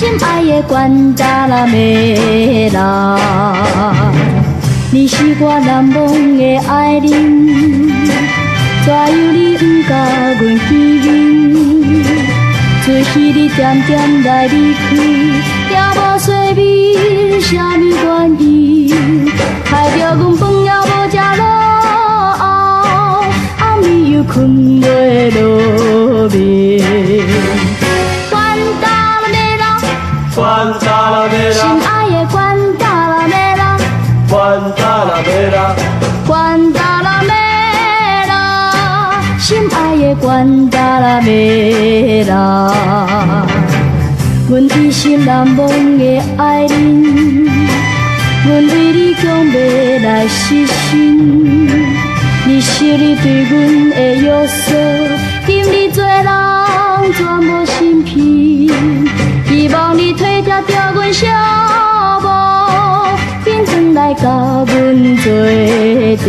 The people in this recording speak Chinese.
心爱的关达拉美拉，你是我难忘的爱人，怎样你不甲阮见面？做彼日点点来离开，也无说明啥物原因，害着阮饭也无食落，暗暝又困袂落眠。关达拉梅心拉，爱的关达拉梅拉，关达拉梅拉，关达拉梅拉，心爱的关达拉梅拉，阮一生难忘的爱人，阮为你强要来牺牲，你是你对阮的约束，今日做人全无心偏。希望你体贴着阮小无，变转来甲阮做阵。